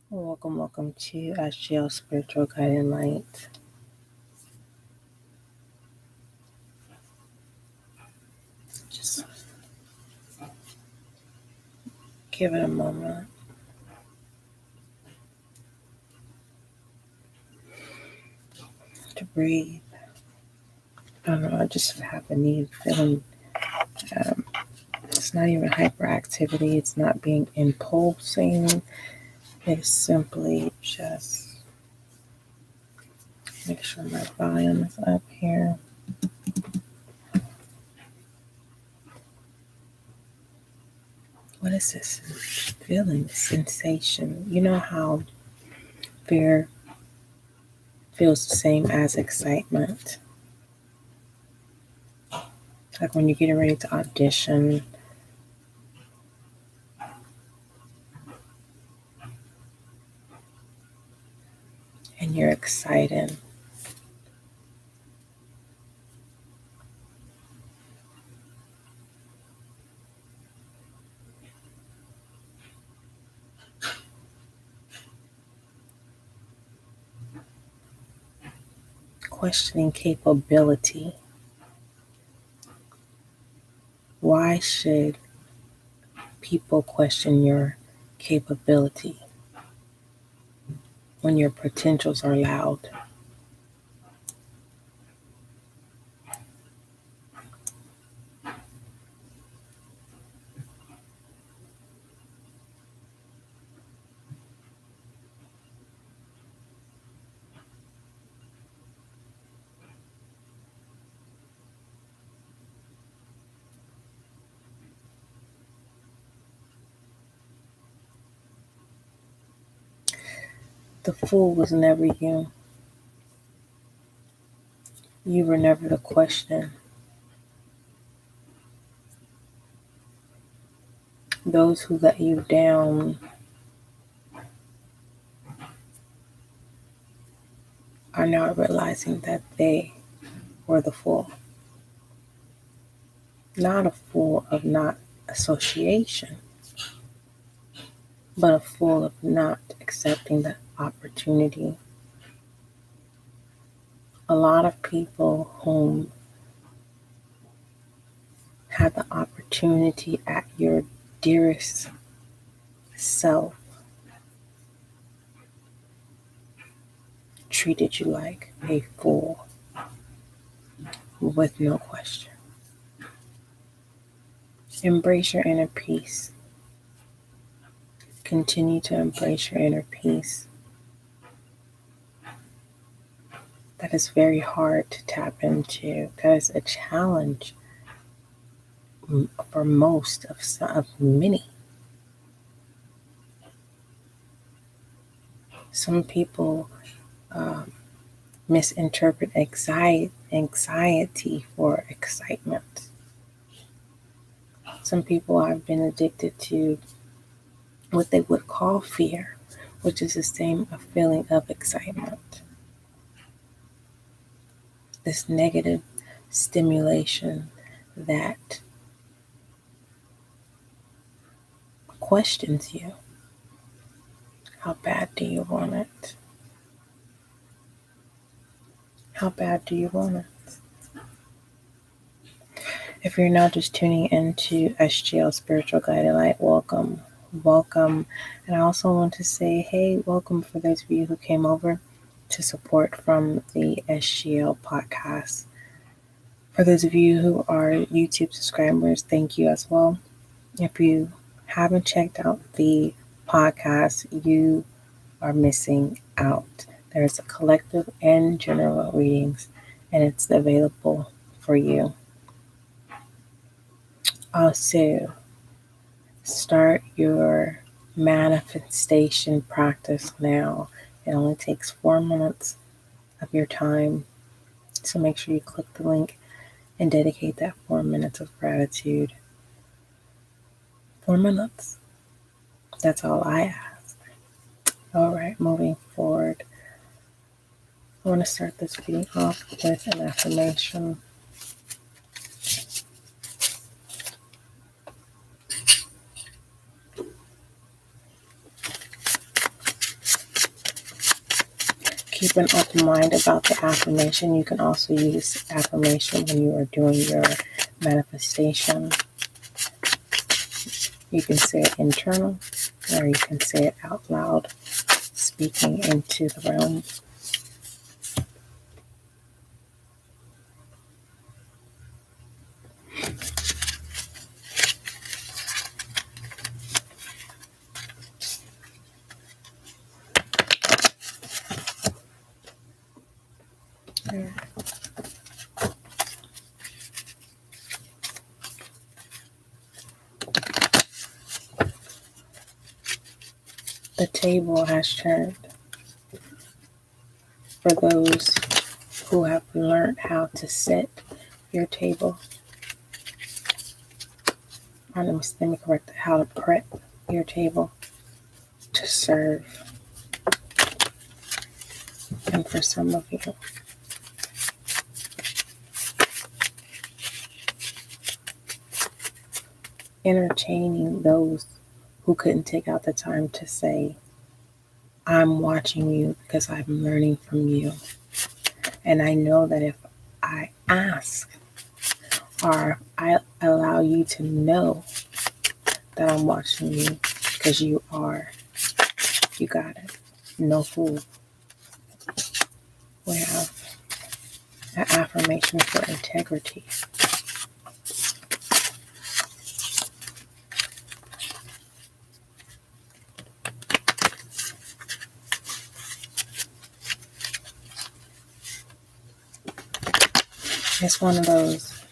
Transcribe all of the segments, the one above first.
Welcome to SGL Spiritual Guiding Light. Just give it a moment to breathe. I don't know, I just have a need feeling. It's not even hyperactivity, it's not being impulsing. It's simply just make sure my volume is up here. What is this feeling, sensation? You know how fear feels the same as excitement? Like when you're getting ready to audition, and you're excited. Questioning capability. Why should people question your capability when your potentials are loud? The fool was never you. You were never the question. Those who let you down are now realizing that they were the fool. Not a fool of not association, but a fool of not accepting the opportunity. A lot of people whom had the opportunity at your dearest self treated you like a fool with no question. Embrace your inner peace. Continue to embrace your inner peace. That is very hard to tap into. That is a challenge for most of many. Some people misinterpret anxiety for excitement. Some people have been addicted to what they would call fear, which is the same feeling of excitement. This negative stimulation that questions you. How bad do you want it? How bad do you want it? If you're now just tuning into SGL Spiritual Guiding Light, welcome. Welcome. And I also want to say, hey, welcome for those of you who came over to support from the SGL podcast. For those of you who are YouTube subscribers, thank you as well. If you haven't checked out the podcast, you are missing out. There's a collective and general readings, and it's available for you. Also, start your manifestation practice now. It only takes 4 minutes of your time. So make sure you click the link and dedicate that 4 minutes of gratitude. 4 minutes. That's all I ask. All right, moving forward. I want to start this reading off with an affirmation. Keep an open mind about the affirmation. You can also use affirmation when you are doing your manifestation. You can say it internal, or you can say it out loud, speaking into the realm. The table has turned for those who have learned how to set your table. Let me correct it, how to prep your table to serve. And for some of you, entertaining those who couldn't take out the time to say, I'm watching you because I'm learning from you. And I know that if I ask or I allow you to know that I'm watching you, because you got it. No fool. We have an affirmation for integrity. It's one of those,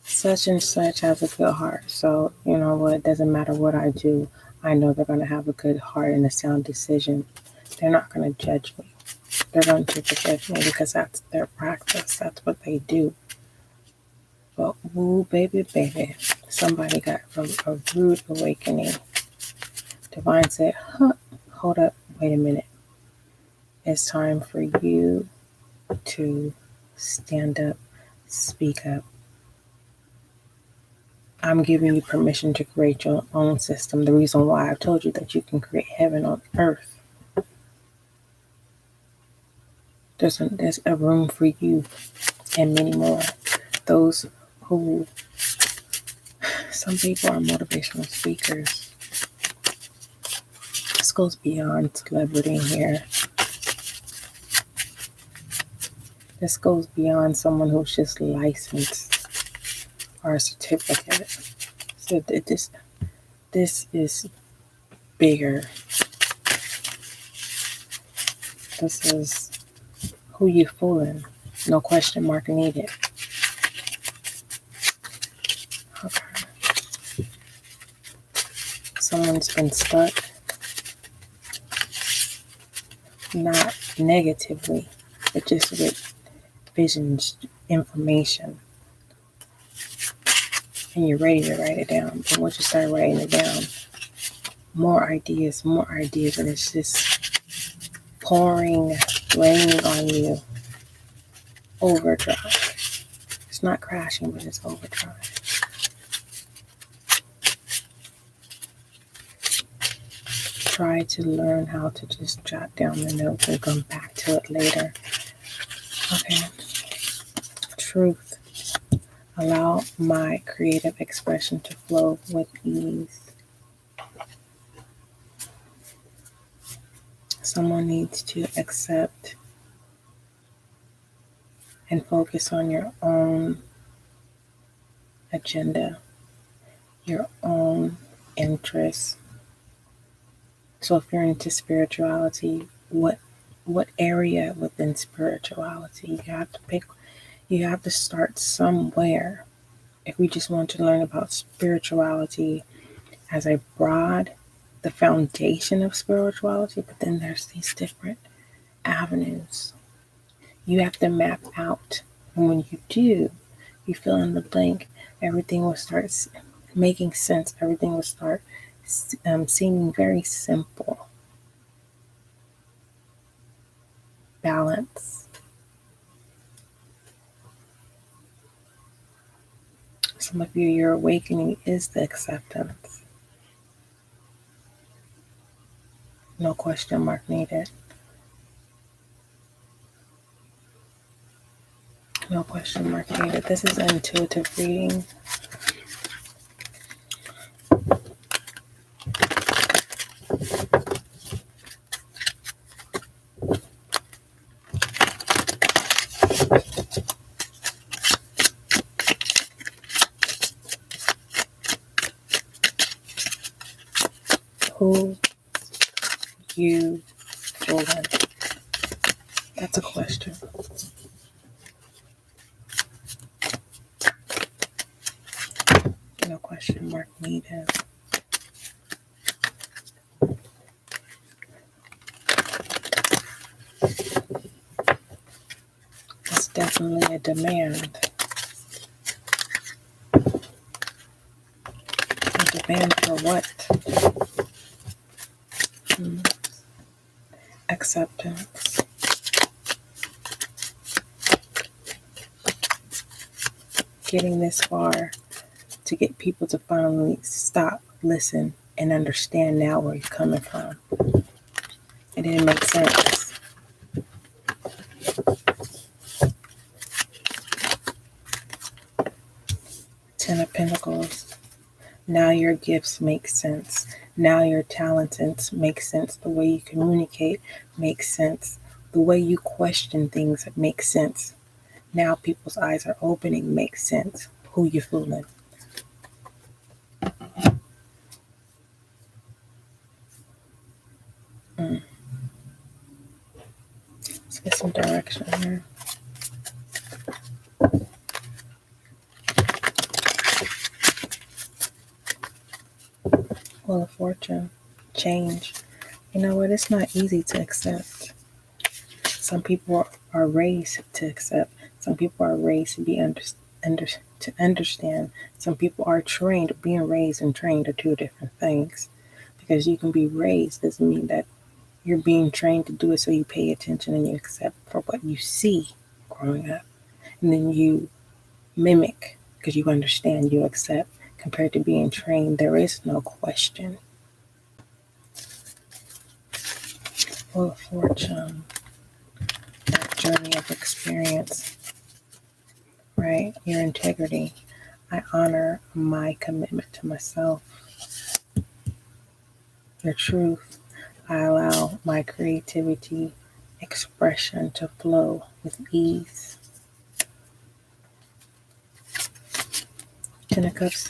such and such has a good heart. So, you know what? It doesn't matter what I do. I know they're going to have a good heart and a sound decision. They're not going to judge me. They're going to judge me because that's their practice. That's what they do. But, ooh, baby, somebody got a rude awakening. Divine said, hold up, wait a minute. It's time for you to stand up, speak up. I'm giving you permission to create your own system. The reason why I've told you that you can create heaven on earth. There's a room for you and many more. Those who, some people are motivational speakers. This goes beyond celebrity here. This goes beyond someone who's just licensed or a certificate. So this is bigger. This is who you fooling. No question mark needed. Okay. Someone's been stuck. Not negatively, but just with visions, information. And you're ready to write it down. But once you start writing it down, more ideas, and it's just pouring, raining on you. Overdrive. It's not crashing, but it's overdrive. Try to learn how to just jot down the notes and come back to it later. Okay. Truth. Allow my creative expression to flow with ease. Someone needs to accept and focus on your own agenda, your own interests. So if you're into spirituality, what area within spirituality? You have to start somewhere. If we just want to learn about spirituality as a broad, the foundation of spirituality, but then there's these different avenues. You have to map out. And when you do, you fill in the blank, everything will start making sense. Everything will start seeming very simple. Balance. Some of you, your awakening is the acceptance. No question mark needed. No question mark needed. This is an intuitive reading. Who you fooling? That's a question. No question mark needed. It's definitely a demand. A demand for what? Acceptance. Getting this far to get people to finally stop, listen, and understand now where you're coming from. It didn't make sense. Ten of Pentacles. Now your gifts make sense. Now your talents make sense. The way you communicate makes sense. The way you question things makes sense. Now people's eyes are opening, makes sense. Who you fooling? Let's get some direction here. Wheel of Fortune. Change. You know what? It's not easy to accept. Some people are raised to accept. Some people are raised to be to understand. Some people are trained. Being raised and trained are two different things. Because you can be raised doesn't mean that you're being trained to do it, so you pay attention and you accept for what you see growing up. And then you mimic because you understand, you accept. Compared to being trained, there is no question. Wheel of Fortune. That journey of experience. Right? Your integrity. I honor my commitment to myself. Your truth. I allow my creativity, expression to flow with ease. Ten of Cups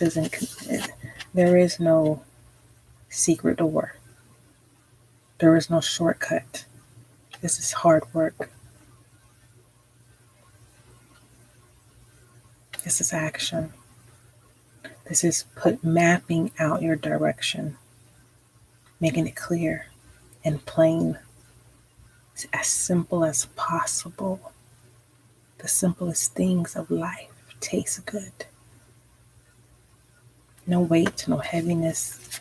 there is no secret door. There is no shortcut. This is hard work. This is action. This is mapping out your direction, making it clear and plain. It's as simple as possible. The simplest things of life taste good. No weight, no heaviness.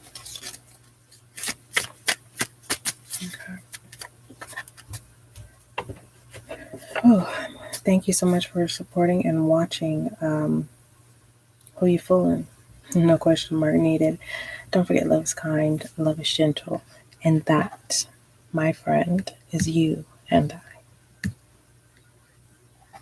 Okay. Oh, thank you so much for supporting and watching. Who you fooling? No question mark needed. Don't forget, love is kind, love is gentle, and that, my friend, is you and I.